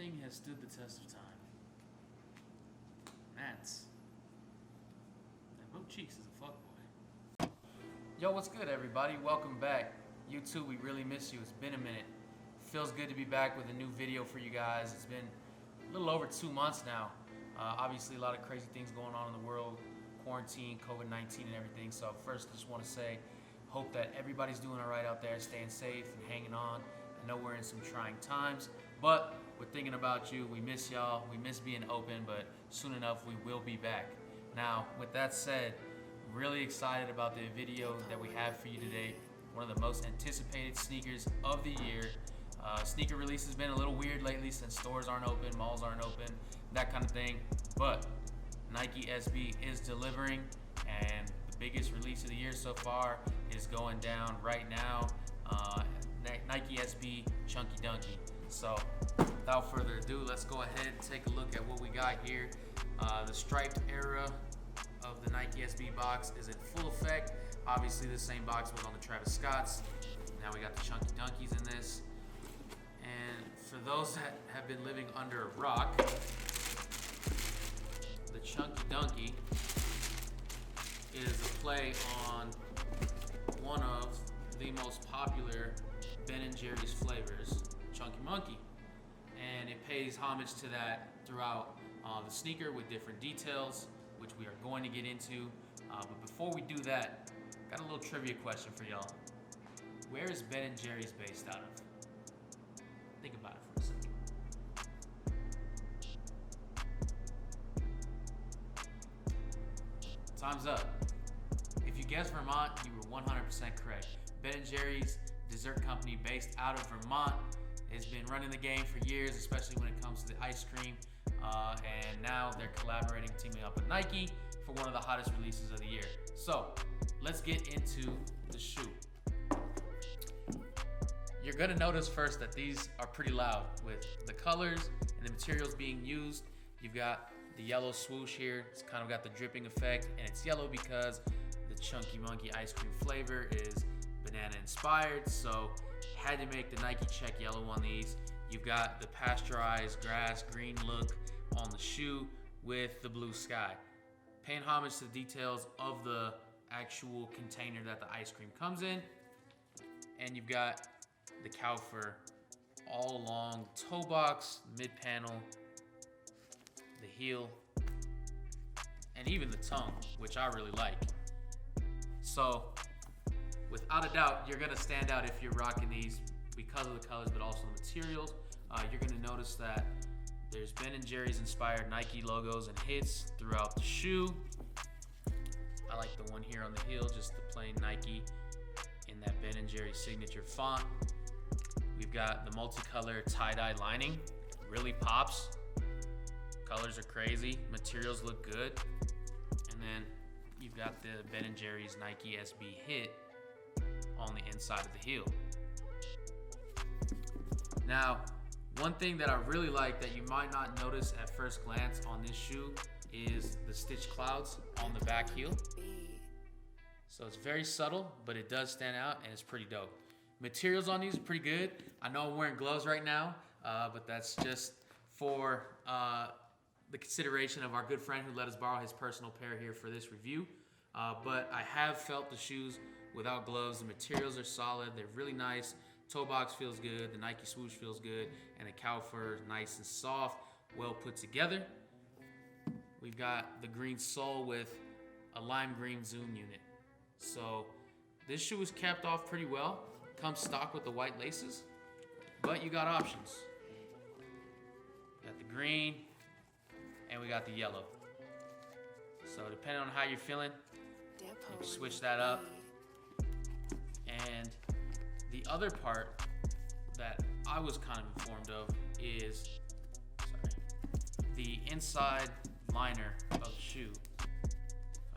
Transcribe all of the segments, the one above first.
thing has stood the test of time. That Bo Cheeks is a fuckboy. Yo, what's good, everybody? Welcome back. YouTube, we really miss you. It's been a minute. Feels good to be back with a new video for you guys. It's been a little over 2 months now. Obviously, a lot of crazy things going on in the world. Quarantine, COVID-19 and everything. So first, I just want to say, hope that everybody's doing all right out there, staying safe and hanging on. I know we're in some trying times, but we're thinking about you. We miss y'all. We miss being open, but soon enough, we will be back. Now, with that said, really excited about the video that we have for you today. One of the most anticipated sneakers of the year. Sneaker release has been a little weird lately since stores aren't open, malls aren't open, that kind of thing. But Nike SB is delivering, and the biggest release of the year so far is going down right now. Nike SB Chunky Dunky. So without further ado, let's go ahead and take a look at what we got here. The striped era of the Nike SB box is in full effect. Obviously the same box was on the Travis Scotts. Now we got the Chunky Dunkies in this. And for those that have been living under a rock, the Chunky Dunky is a play on one of the most popular Ben & Jerry's flavors, Chunky Monkey. And it pays homage to that throughout the sneaker with different details, which we are going to get into. But before we do that, got a little trivia question for y'all. Where is Ben & Jerry's based out of? Think about it for a second. Time's up. If you guessed Vermont, you were 100% correct. Ben & Jerry's dessert company based out of Vermont has been running the game for years, especially when it comes to the ice cream. And now they're collaborating, teaming up with Nike for one of the hottest releases of the year. So let's get into the shoe. You're gonna notice first that these are pretty loud with the colors and the materials being used. You've got the yellow swoosh here. It's kind of got the dripping effect, and it's yellow because the Chunky Monkey ice cream flavor is banana inspired, so had to make the Nike check yellow on these. You've got the pasteurized grass green look on the shoe with the blue sky. Paying homage to the details of the actual container that the ice cream comes in. And you've got the cow fur all along toe box, mid panel, the heel, and even the tongue, which I really like. So without a doubt, you're gonna stand out if you're rocking these because of the colors, but also the materials. You're gonna notice that there's Ben & Jerry's inspired Nike logos and hits throughout the shoe. I like the one here on the heel, just the plain Nike in that Ben & Jerry's signature font. We've got the multicolor tie-dye lining, really pops. Colors are crazy, materials look good. And then you've got the Ben & Jerry's Nike SB hit on the inside of the heel. Now, one thing that I really like that you might not notice at first glance on this shoe is the stitch clouds on the back heel. So it's very subtle, but it does stand out and it's pretty dope. Materials on these are pretty good. I know I'm wearing gloves right now, but that's just for the consideration of our good friend who let us borrow his personal pair here for this review. But I have felt the shoes without gloves. The materials are solid, they're really nice. Toe box feels good, the Nike swoosh feels good, and the cow fur is nice and soft, well put together. We've got the green sole with a lime green zoom unit. So this shoe is capped off pretty well. Comes stock with the white laces, but you got options. Got the green, and we got the yellow. So depending on how you're feeling, you can switch that up. And the other part that I was kind of informed of is, the inside liner of the shoe. If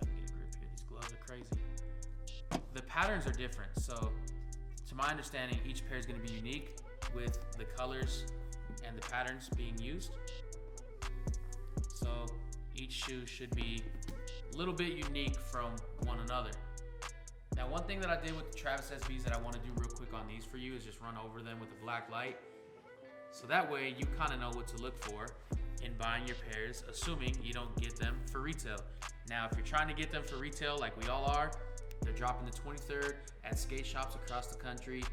I can get a grip here, these gloves are crazy. The patterns are different, so to my understanding, each pair is going to be unique with the colors and the patterns being used. So each shoe should be a little bit unique from one another. Now, one thing that I did with the Travis SBs that I want to do real quick on these for you is just run over them with a black light. So that way you kind of know what to look for in buying your pairs, assuming you don't get them for retail. Now, if you're trying to get them for retail like we all are, they're dropping the 23rd at skate shops across the country.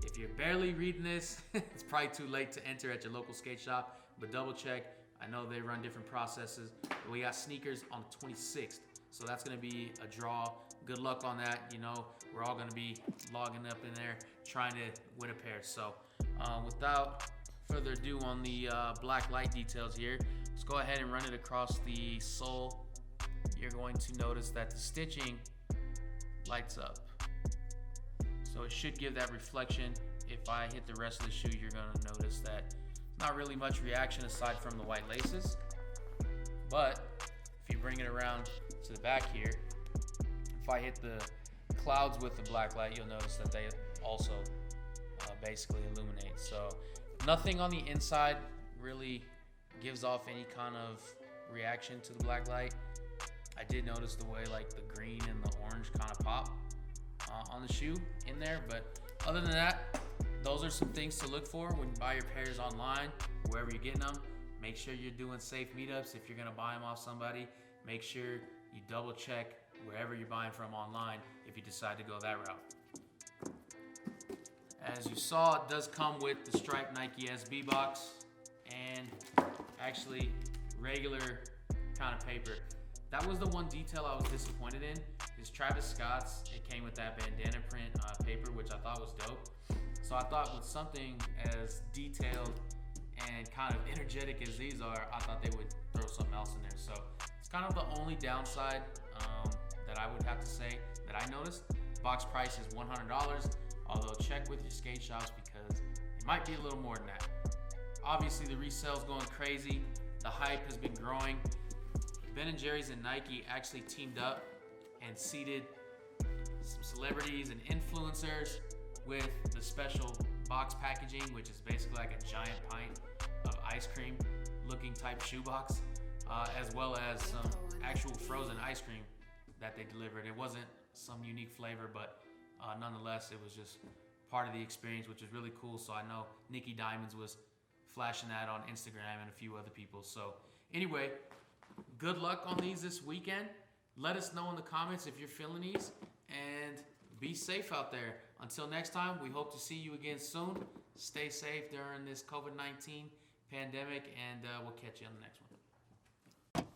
If you're barely reading this, it's probably too late to enter at your local skate shop, but double check. I know they run different processes, but we got sneakers on the 26th. So that's gonna be a draw. Good luck on that. You know, we're all gonna be logging up in there trying to win a pair. So without further ado on the black light details here, let's go ahead and run it across the sole. You're going to notice that the stitching lights up. So it should give that reflection. If I hit the rest of the shoe, you're gonna notice that not really much reaction aside from the white laces. But if you bring it around to the back here, if I hit the clouds with the black light, you'll notice that they also basically illuminate. So nothing on the inside really gives off any kind of reaction to the black light. I did notice the way like the green and the orange kind of pop on the shoe in there, but other than that, those are some things to look for when you buy your pairs online, wherever you're getting them. Make sure you're doing safe meetups. If you're gonna buy them off somebody, make sure you double check wherever you're buying from online if you decide to go that route. As you saw, it does come with the striped Nike SB box and actually regular kind of paper. That was the one detail I was disappointed in, is Travis Scott's. It came with that bandana print paper, which I thought was dope. So I thought with something as detailed and kind of energetic as these are, I thought they would throw something else in there. So it's kind of the only downside that I would have to say that I noticed. Box price is $100, although check with your skate shops because it might be a little more than that. Obviously the resale's going crazy. The hype has been growing. Ben & Jerry's and Nike actually teamed up and seeded some celebrities and influencers with the special box packaging, which is basically like a giant pint of ice cream looking type shoebox, as well as some actual frozen ice cream that they delivered. It wasn't some unique flavor, but nonetheless, it was just part of the experience, which is really cool. So I know Nikki Diamonds was flashing that on Instagram and a few other people. So anyway, good luck on these this weekend. Let us know in the comments if you're feeling these, and be safe out there. Until next time, we hope to see you again soon. Stay safe during this COVID-19 pandemic, and we'll catch you on the next one.